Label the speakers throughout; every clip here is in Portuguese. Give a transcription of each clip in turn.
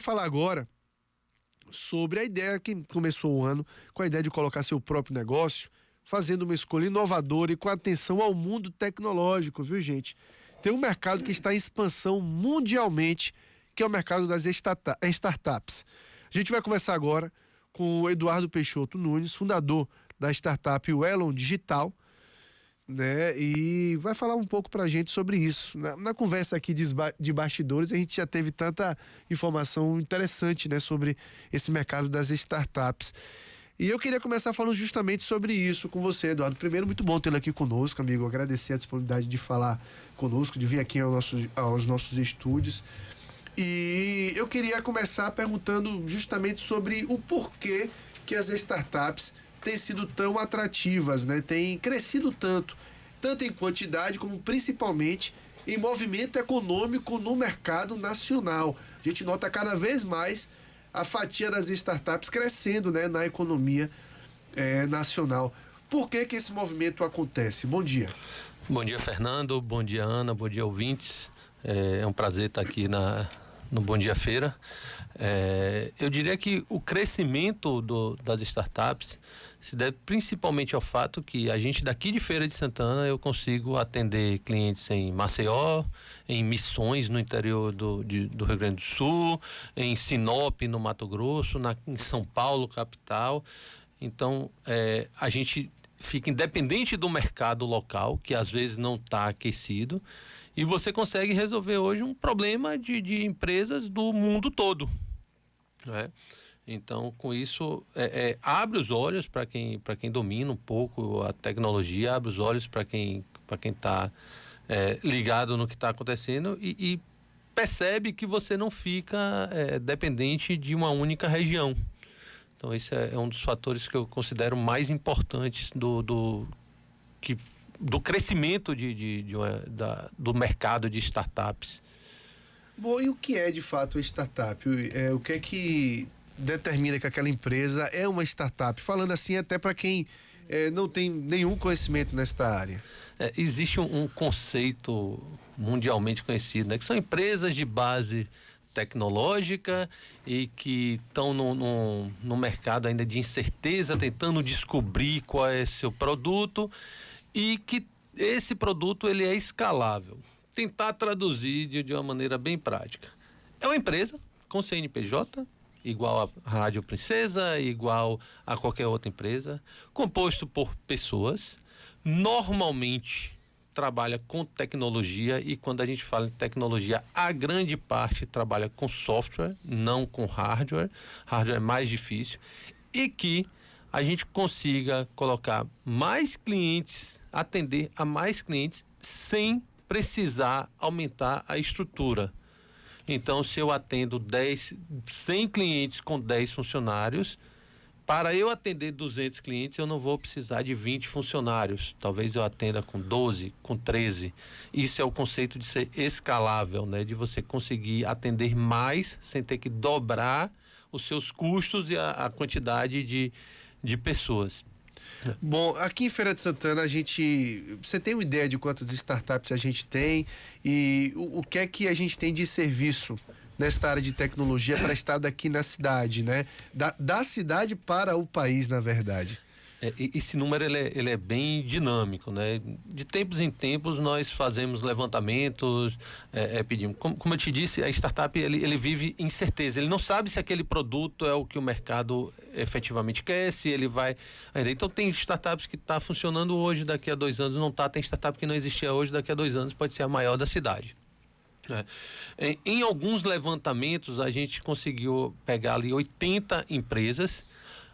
Speaker 1: Falar agora sobre a ideia que começou o ano com a ideia de colocar seu próprio negócio, fazendo uma escolha inovadora e com atenção ao mundo tecnológico, viu, gente? Tem um mercado que está em expansão mundialmente, que é o mercado das startups. A gente vai conversar agora com o Eduardo Peixoto Nunes, fundador da startup Elon Digital, né? E vai falar um pouco pra gente sobre isso. Na conversa aqui de bastidores, a gente já teve tanta informação interessante, né, sobre esse mercado das startups. E eu queria começar falando justamente sobre isso com você, Eduardo. Primeiro, muito bom tê-lo aqui conosco, amigo. Agradecer a disponibilidade de falar conosco, de vir aqui aos nossos estúdios. E eu queria começar perguntando justamente sobre o porquê que as startups têm sido tão atrativas, né? Têm crescido tanto em quantidade como principalmente em movimento econômico no mercado nacional. A gente nota cada vez mais a fatia das startups crescendo, né, na economia nacional. Por que esse movimento acontece? Bom dia.
Speaker 2: Bom dia, Fernando. Bom dia, Ana. Bom dia, ouvintes. É um prazer estar aqui no Bom Dia Feira. Eu diria que o crescimento das startups se deve principalmente ao fato que a gente daqui de Feira de Santana eu consigo atender clientes em Maceió, em Missões no interior do Rio Grande do Sul, em Sinop no Mato Grosso, em São Paulo, capital. Então a gente fica independente do mercado local, que às vezes não está aquecido, e você consegue resolver hoje um problema de empresas do mundo todo, né? Então, com isso, abre os olhos para quem domina um pouco a tecnologia, abre os olhos para quem está ligado no que está acontecendo e percebe que você não fica dependente de uma única região. Então, esse é um dos fatores que eu considero mais importantes do crescimento do mercado de startups.
Speaker 1: Bom, e o que é de fato a startup? O que é que determina que aquela empresa é uma startup? Falando assim até para quem não tem nenhum conhecimento nesta área.
Speaker 2: Existe um conceito mundialmente conhecido, né, que são empresas de base tecnológica e que estão no mercado ainda de incerteza, tentando descobrir qual é seu produto e que esse produto ele é escalável. Tentar traduzir de uma maneira bem prática. É uma empresa com CNPJ, igual a Rádio Princesa, igual a qualquer outra empresa, composto por pessoas, normalmente trabalha com tecnologia, e quando a gente fala em tecnologia, a grande parte trabalha com software, não com hardware. Hardware é mais difícil, e que a gente consiga colocar mais clientes, atender a mais clientes sem precisar aumentar a estrutura. Então, se eu atendo 100 clientes com 10 funcionários, para eu atender 200 clientes, eu não vou precisar de 20 funcionários. Talvez eu atenda com 12, com 13. Isso é o conceito de ser escalável, né? De você conseguir atender mais sem ter que dobrar os seus custos e a quantidade de pessoas.
Speaker 1: Bom, aqui em Feira de Santana você tem uma ideia de quantas startups a gente tem e o que é que a gente tem de serviço nesta área de tecnologia prestado aqui na cidade, né? Da cidade para o país, na verdade.
Speaker 2: Esse número ele é bem dinâmico, né? De tempos em tempos nós fazemos levantamentos, pedimos. Como eu te disse, a startup ele vive incerteza, ele não sabe se aquele produto é o que o mercado efetivamente quer, se ele vai. Então tem startups que está funcionando hoje, daqui a 2 anos não está, tem startup que não existia hoje, daqui a 2 anos pode ser a maior da cidade. Em alguns levantamentos a gente conseguiu pegar ali 80 empresas,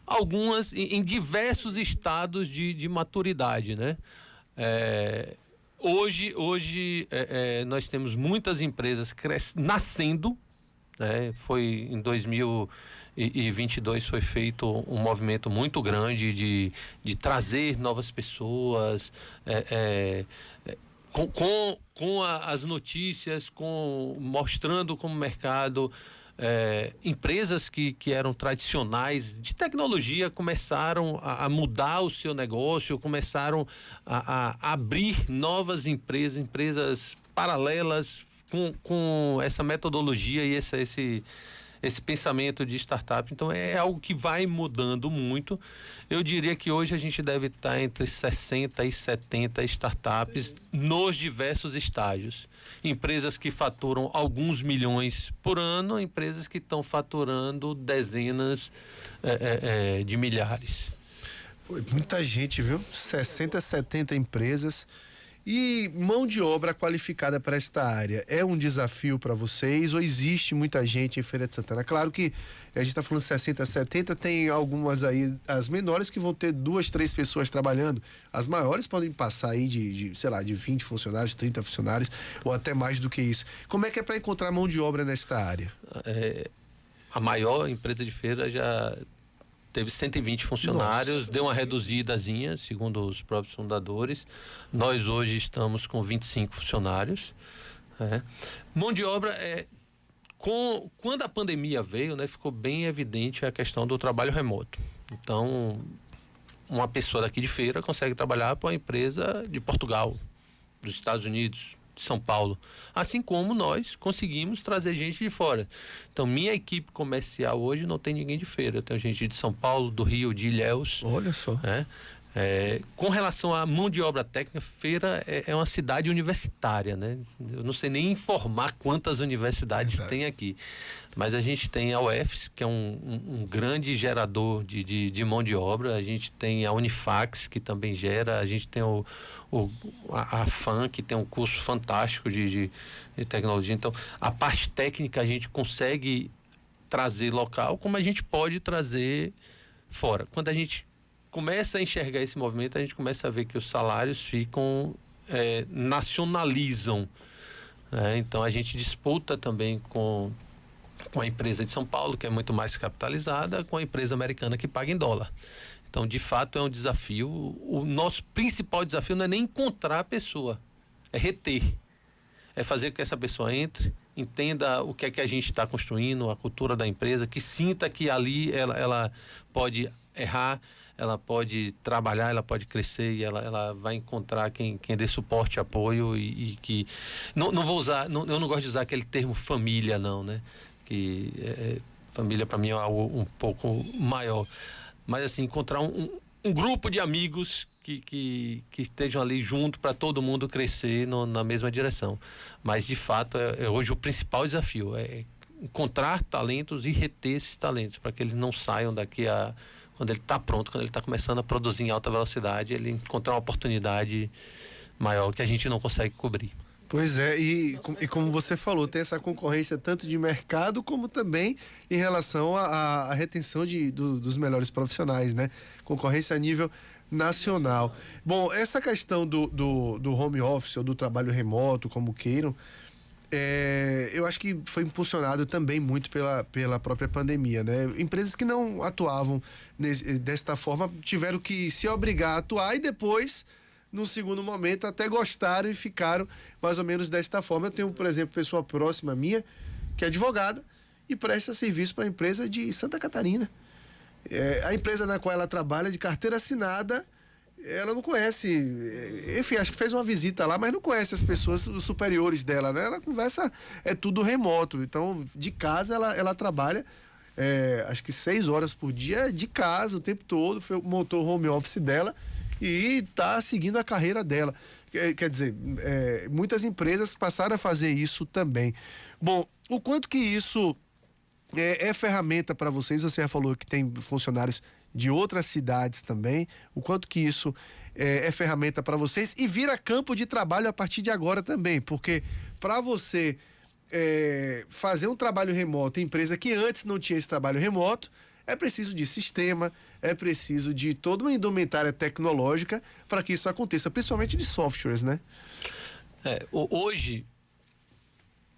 Speaker 2: algumas em diversos estados de maturidade, né? Hoje nós temos muitas empresas nascendo, né? Foi em 2022 foi feito um movimento muito grande de trazer novas pessoas, com as notícias, mostrando como o mercado, empresas que eram tradicionais de tecnologia começaram a mudar o seu negócio, começaram a abrir novas empresas paralelas com essa metodologia e esse pensamento de startup. Então é algo que vai mudando muito. Eu diria que hoje a gente deve estar entre 60 e 70 startups nos diversos estágios. Empresas que faturam alguns milhões por ano, empresas que estão faturando dezenas de milhares.
Speaker 1: Pô, muita gente, viu? 60, 70 empresas. E mão de obra qualificada para esta área é um desafio para vocês ou existe muita gente em Feira de Santana? Claro que a gente está falando 60, 70, tem algumas aí, as menores que vão ter 2, 3 pessoas trabalhando. As maiores podem passar aí sei lá, de 20 funcionários, 30 funcionários ou até mais do que isso. Como é que é para encontrar mão de obra nesta área?
Speaker 2: A maior empresa de feira já teve 120 funcionários. Nossa. Deu uma reduzidazinha, segundo os próprios fundadores. Nós hoje estamos com 25 funcionários. Mão de obra, quando a pandemia veio, né, ficou bem evidente a questão do trabalho remoto. Então, uma pessoa daqui de Feira consegue trabalhar para uma empresa de Portugal, dos Estados Unidos, de São Paulo, assim como nós conseguimos trazer gente de fora. Então, minha equipe comercial hoje não tem ninguém de Feira. Eu tenho gente de São Paulo, do Rio, de Ilhéus.
Speaker 1: Olha só.
Speaker 2: Com relação à mão de obra técnica, Feira é uma cidade universitária, né? Eu não sei nem informar quantas universidades tem aqui, mas a gente tem a UFES, que é um grande gerador de mão de obra. A gente tem a Unifax, que também gera. A gente tem a FAM, que tem um curso fantástico de tecnologia. Então, a parte técnica a gente consegue trazer local, como a gente pode trazer fora. Quando a gente começa a enxergar esse movimento, a gente começa a ver que os salários nacionalizam. Então, a gente disputa também com a empresa de São Paulo, que é muito mais capitalizada, com a empresa americana que paga em dólar. Então, de fato, é um desafio. O nosso principal desafio não é nem encontrar a pessoa, é reter. É fazer com que essa pessoa entre, entenda o que é que a gente está construindo, a cultura da empresa, que sinta que ali ela pode errar, ela pode trabalhar, ela pode crescer e ela vai encontrar quem dê suporte, apoio e que... Não vou usar, eu não gosto de usar aquele termo família, não, né? Que família para mim é algo um pouco maior. Mas assim, encontrar um grupo de amigos que estejam ali junto para todo mundo crescer na mesma direção. Mas de fato, hoje o principal desafio é encontrar talentos e reter esses talentos para que eles não saiam daqui quando ele está pronto, quando ele está começando a produzir em alta velocidade, ele encontrar uma oportunidade maior que a gente não consegue cobrir.
Speaker 1: Pois é, e como você falou, tem essa concorrência tanto de mercado como também em relação à retenção dos melhores profissionais, né? Concorrência a nível nacional. Bom, essa questão do home office ou do trabalho remoto, como queiram, eu acho que foi impulsionado também muito pela própria pandemia, né? Empresas que não atuavam desta forma tiveram que se obrigar a atuar e depois, no segundo momento, até gostaram e ficaram mais ou menos desta forma. Eu tenho, por exemplo, pessoa próxima minha, que é advogada e presta serviço para a empresa de Santa Catarina. A empresa na qual ela trabalha, de carteira assinada, ela não conhece, enfim, acho que fez uma visita lá, mas não conhece as pessoas, os superiores dela, né? Ela conversa, é tudo remoto, então de casa ela trabalha, acho que 6 horas por dia de casa o tempo todo, montou o home office dela e está seguindo a carreira dela. Quer dizer, muitas empresas passaram a fazer isso também. Bom, o quanto que isso é ferramenta para vocês? Você já falou que tem funcionários de outras cidades também, o quanto que isso é ferramenta para vocês e vira campo de trabalho a partir de agora também, porque para você fazer um trabalho remoto em empresa que antes não tinha esse trabalho remoto, é preciso de sistema, é preciso de toda uma indumentária tecnológica para que isso aconteça, principalmente de softwares, né?
Speaker 2: Hoje,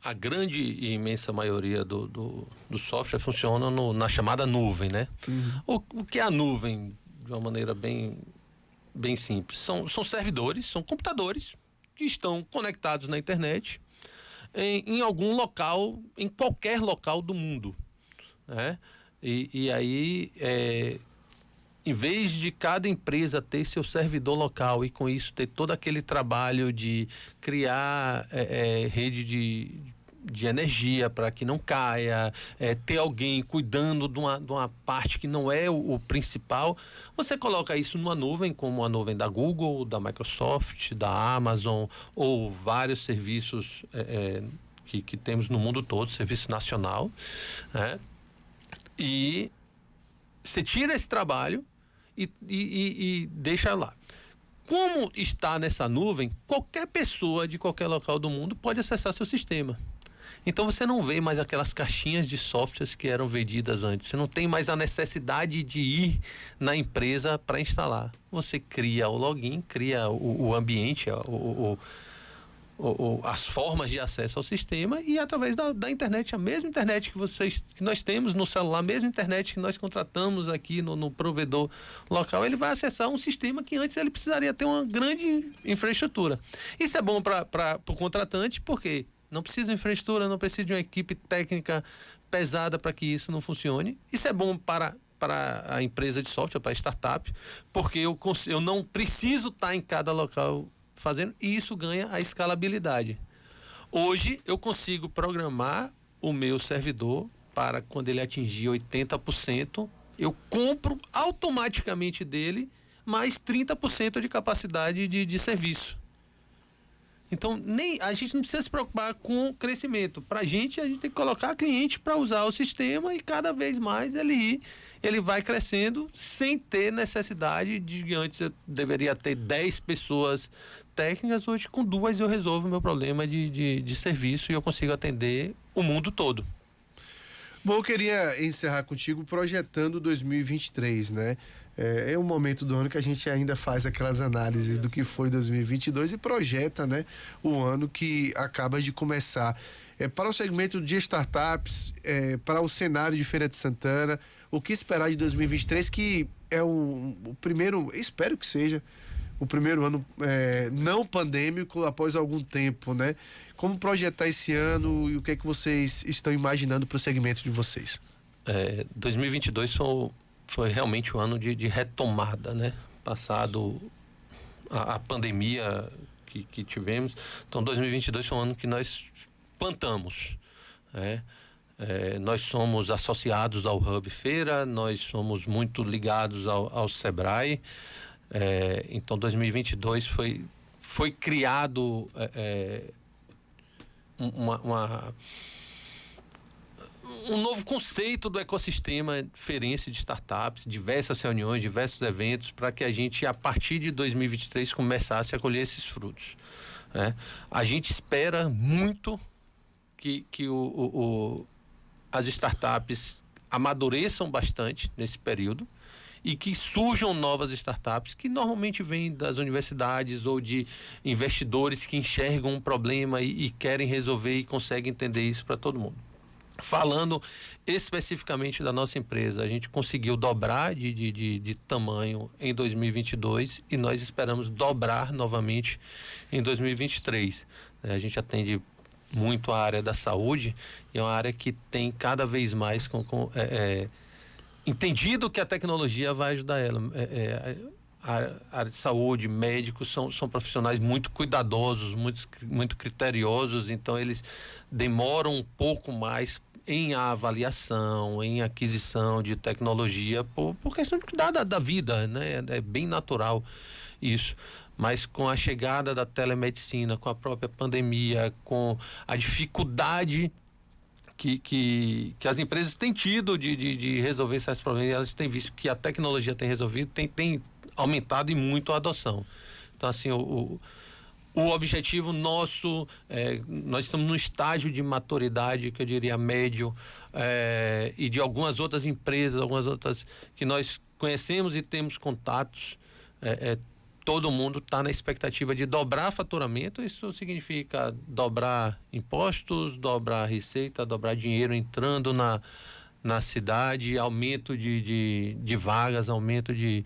Speaker 2: a grande e imensa maioria do software funciona na chamada nuvem, né? Uhum. O que é a nuvem, de uma maneira bem simples? São servidores, são computadores que estão conectados na internet em algum local, em qualquer local do mundo, né? E aí, em vez de cada empresa ter seu servidor local e com isso ter todo aquele trabalho de criar rede de energia para que não caia, ter alguém cuidando de uma parte que não é o principal. Você coloca isso numa nuvem, como a nuvem da Google, da Microsoft, da Amazon, ou vários serviços que temos no mundo todo, serviço nacional, né? E você tira esse trabalho e deixa lá. Como está nessa nuvem, qualquer pessoa de qualquer local do mundo pode acessar seu sistema. Então você não vê mais aquelas caixinhas de softwares que eram vendidas antes. Você não tem mais a necessidade de ir na empresa para instalar. Você cria o login, cria o ambiente, as formas de acesso ao sistema, e através da internet, a mesma internet que nós temos no celular, a mesma internet que nós contratamos aqui no provedor local, ele vai acessar um sistema que antes ele precisaria ter uma grande infraestrutura. Isso é bom para o contratante, porque não precisa de infraestrutura, não precisa de uma equipe técnica pesada para que isso não funcione. Isso é bom para a empresa de software, para a startup, porque eu não preciso estar em cada local fazendo, e isso ganha a escalabilidade. Hoje eu consigo programar o meu servidor para, quando ele atingir 80%, eu compro automaticamente dele mais 30% de capacidade de serviço. Então, a gente não precisa se preocupar com o crescimento. Para a gente tem que colocar cliente para usar o sistema, e cada vez mais ele vai crescendo sem ter necessidade de, antes eu deveria ter 10 pessoas técnicas, hoje com 2 eu resolvo o meu problema de serviço, e eu consigo atender o mundo todo.
Speaker 1: Bom, eu queria encerrar contigo projetando 2023, né? É um momento do ano que a gente ainda faz aquelas análises do que foi 2022 e projeta, né, o ano que acaba de começar. Para o segmento de startups, para o cenário de Feira de Santana, o que esperar de 2023, que é o primeiro, espero que seja o primeiro ano não pandêmico após algum tempo, né? Como projetar esse ano, e o que é que vocês estão imaginando para o segmento de vocês?
Speaker 2: 2022 foi realmente um ano de retomada, né? Passado a pandemia que tivemos, então 2022 foi um ano que nós plantamos, né? Nós somos associados ao Hub Feira, nós somos muito ligados ao Sebrae, então 2022 foi criado um novo conceito do ecossistema feirense de startups, diversas reuniões, diversos eventos, para que a gente, a partir de 2023, começasse a colher esses frutos, né? A gente espera muito que as startups amadureçam bastante nesse período, e que surjam novas startups que normalmente vêm das universidades ou de investidores que enxergam um problema e querem resolver e conseguem entender isso para todo mundo. Falando especificamente da nossa empresa, a gente conseguiu dobrar de tamanho em 2022, e nós esperamos dobrar novamente em 2023. A gente atende muito a área da saúde, e é uma área que tem cada vez mais entendido que a tecnologia vai ajudar ela. A área de saúde, médicos são profissionais muito cuidadosos, muito criteriosos, então eles demoram um pouco mais em avaliação, em aquisição de tecnologia, por questão de cuidar da vida, né? É bem natural isso. Mas com a chegada da telemedicina, com a própria pandemia, com a dificuldade que as empresas têm tido de resolver esses problemas, elas têm visto que a tecnologia tem resolvido, tem aumentado e muito a adoção. Então, assim, o objetivo nosso, nós estamos num estágio de maturidade, que eu diria médio, e de algumas outras empresas, algumas outras que nós conhecemos e temos contatos, todo mundo está na expectativa de dobrar faturamento. Isso significa dobrar impostos, dobrar receita, dobrar dinheiro entrando na cidade, aumento de vagas, aumento de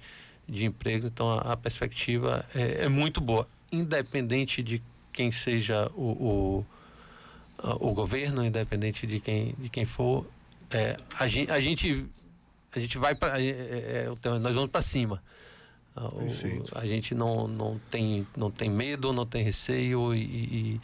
Speaker 2: emprego. Então a perspectiva é muito boa, independente de quem seja o governo, independente de quem for. A gente vai para nós vamos para cima. A gente não tem medo, não tem receio, e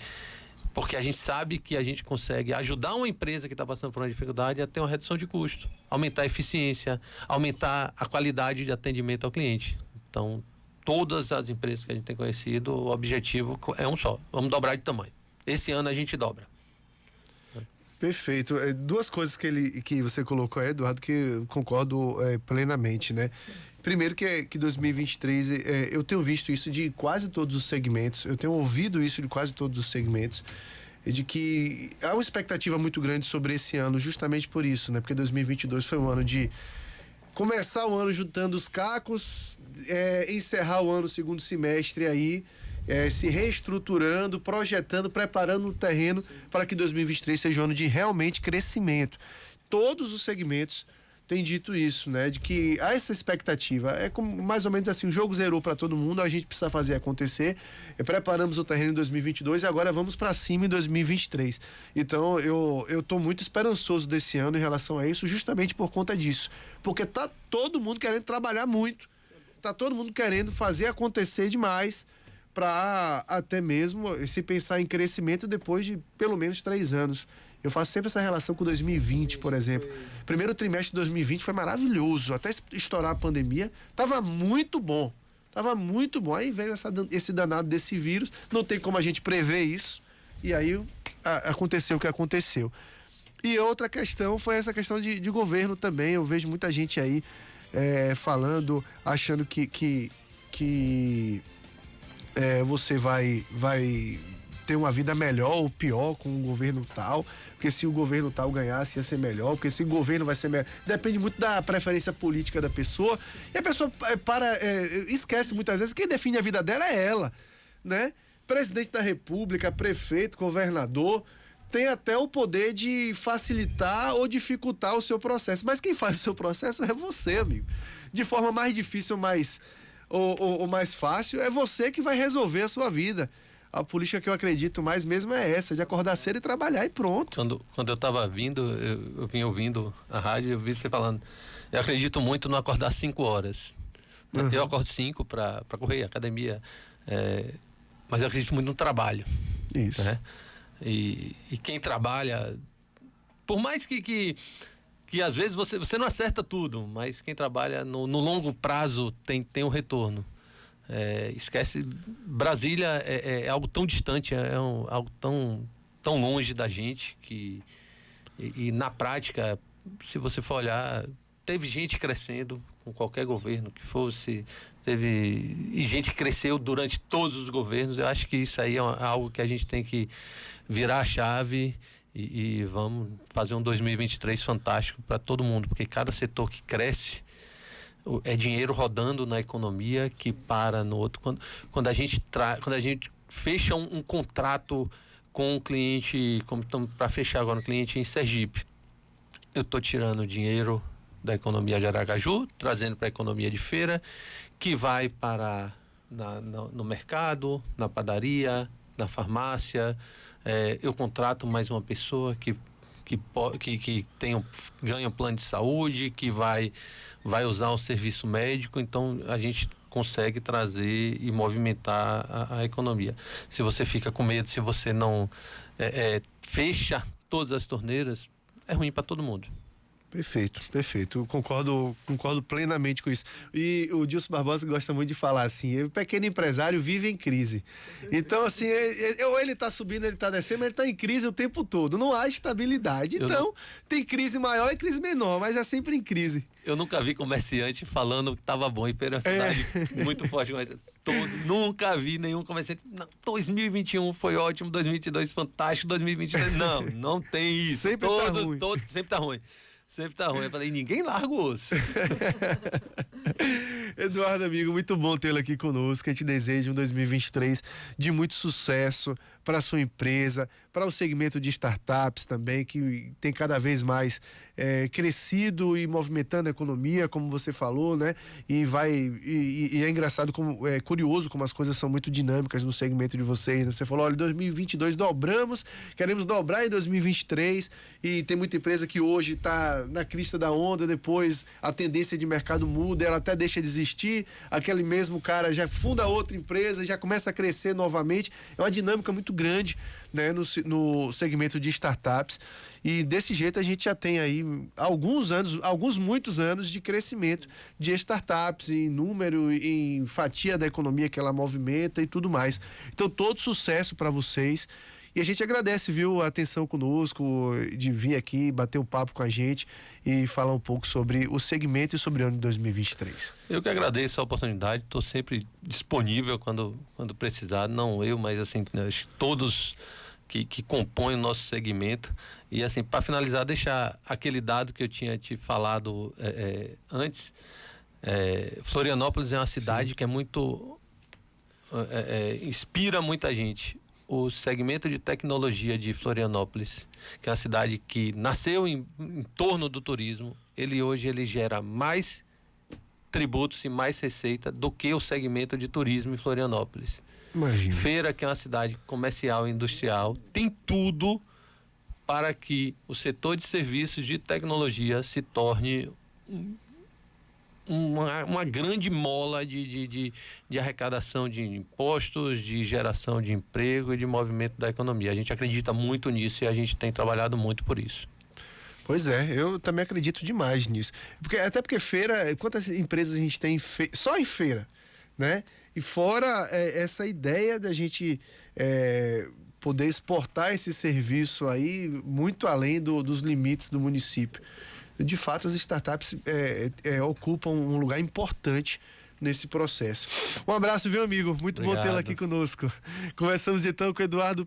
Speaker 2: Porque a gente sabe que a gente consegue ajudar uma empresa que está passando por uma dificuldade a ter uma redução de custo, aumentar a eficiência, aumentar a qualidade de atendimento ao cliente. Então, todas as empresas que a gente tem conhecido, o objetivo é um só: vamos dobrar de tamanho. Esse ano a gente dobra.
Speaker 1: Perfeito. Duas coisas que você colocou aí, Eduardo, que eu concordo plenamente, né? Primeiro que 2023, eu tenho visto isso de quase todos os segmentos, eu tenho ouvido isso de quase todos os segmentos, de que há uma expectativa muito grande sobre esse ano, justamente por isso, né? Porque 2022 foi um ano de começar o ano juntando os cacos, encerrar o ano, segundo semestre aí, se reestruturando, projetando, preparando o terreno para que 2023 seja um ano de realmente crescimento. Todos os segmentos têm dito isso, né? De que há essa expectativa. É como, mais ou menos assim, o jogo zerou para todo mundo, a gente precisa fazer acontecer. Preparamos o terreno em 2022 e agora vamos para cima em 2023. Então, eu tô muito esperançoso desse ano em relação a isso, justamente por conta disso. Porque tá todo mundo querendo trabalhar muito. Tá todo mundo querendo fazer acontecer demais, para até mesmo se pensar em crescimento depois de pelo menos 3 anos. Eu faço sempre essa relação com 2020, por exemplo. Primeiro trimestre de 2020 foi maravilhoso, até estourar a pandemia, tava muito bom. Aí veio esse danado desse vírus, não tem como a gente prever isso, e aí aconteceu o que aconteceu. E outra questão foi essa questão de governo também. Eu vejo muita gente aí falando, achando que você vai ter uma vida melhor ou pior com o governo tal, porque se o governo tal ganhasse ia ser melhor, porque se o governo vai ser melhor, depende muito da preferência política da pessoa, e a pessoa esquece muitas vezes que quem define a vida dela é ela, né? Presidente da República, prefeito, governador, tem até o poder de facilitar ou dificultar o seu processo, mas quem faz o seu processo é você, amigo. De forma mais difícil ou mais fácil, é você que vai resolver a sua vida. A política que eu acredito mais mesmo é essa, de acordar cedo e trabalhar e pronto.
Speaker 2: Quando eu estava vindo, eu vinha ouvindo a rádio, eu vi você falando, eu acredito muito no acordar 5 horas. Uhum. Eu acordo 5 para correr, academia, mas eu acredito muito no trabalho.
Speaker 1: Isso.
Speaker 2: Né? E quem trabalha, por mais que às vezes você não acerta tudo, mas quem trabalha no longo prazo tem um retorno. Esquece, Brasília é algo tão distante, algo tão longe da gente que e na prática, se você for olhar, teve gente crescendo com qualquer governo que fosse, e gente que cresceu durante todos os governos. Eu acho que isso aí é algo que a gente tem que virar a chave e vamos fazer um 2023 fantástico para todo mundo, porque cada setor que cresce é dinheiro rodando na economia que para no outro. Quando a gente fecha um contrato com um cliente, como estamos para fechar agora um cliente em Sergipe, eu estou tirando dinheiro da economia de Aracaju, trazendo para a economia de feira, que vai para no mercado, na padaria, na farmácia. Eu contrato mais uma pessoa que ganha um plano de saúde, que vai usar o serviço médico. Então a gente consegue trazer e movimentar a economia. Se você fica com medo, se você não fecha todas as torneiras, é ruim para todo mundo.
Speaker 1: Perfeito. Eu concordo plenamente com isso. E o Dilson Barbosa gosta muito de falar assim, o pequeno empresário vive em crise. Então, assim, ou ele está subindo, ele está descendo, mas ele está em crise o tempo todo. Não há estabilidade. Então, tem crise maior e crise menor, mas é sempre em crise.
Speaker 2: Eu nunca vi comerciante falando que estava bom em Feira Cidade, muito forte. Mas nunca vi nenhum comerciante. Não, 2021 foi ótimo, 2022 fantástico, 2023... Não tem isso.
Speaker 1: Sempre tá ruim.
Speaker 2: Sempre tá ruim. Sempre tá ruim. Eu falei, ninguém larga o osso.
Speaker 1: Eduardo, amigo, muito bom tê-lo aqui conosco. A gente deseja um 2023 de muito sucesso para a sua empresa, para o segmento de startups também, que tem cada vez mais crescido e movimentando a economia, como você falou, né? E é engraçado, é curioso como as coisas são muito dinâmicas no segmento de vocês. Você falou, olha, 2022 dobramos, queremos dobrar em 2023, e tem muita empresa que hoje está na crista da onda, depois a tendência de mercado muda, ela até deixa de existir, aquele mesmo cara já funda outra empresa, já começa a crescer novamente. É uma dinâmica muito grande, né, no segmento de startups. E desse jeito a gente já tem aí muitos anos de crescimento de startups em número, em fatia da economia que ela movimenta e tudo mais. Então, todo sucesso para vocês. E a gente agradece, viu, a atenção conosco, de vir aqui, bater um papo com a gente e falar um pouco sobre o segmento e sobre o ano de 2023.
Speaker 2: Eu que agradeço a oportunidade, estou sempre disponível quando precisar, não eu, mas assim, todos que compõem o nosso segmento. E assim, para finalizar, deixar aquele dado que eu tinha te falado antes. Florianópolis é uma cidade que é muito inspira muita gente. O segmento de tecnologia de Florianópolis, que é uma cidade que nasceu em torno do turismo, hoje ele gera mais tributos e mais receita do que o segmento de turismo em Florianópolis.
Speaker 1: Imagina.
Speaker 2: Feira, que é uma cidade comercial e industrial, tem tudo para que o setor de serviços de tecnologia se torne uma grande mola de arrecadação de impostos, de geração de emprego e de movimento da economia. A gente acredita muito nisso e a gente tem trabalhado muito por isso.
Speaker 1: Pois é, eu também acredito demais nisso. Até porque feira, quantas empresas a gente tem só em feira, né? E fora essa ideia da gente poder exportar esse serviço aí muito além dos limites do município. De fato, as startups ocupam um lugar importante nesse processo. Um abraço, viu, amigo? Muito bom tê-lo aqui conosco. Conversamos então com o Eduardo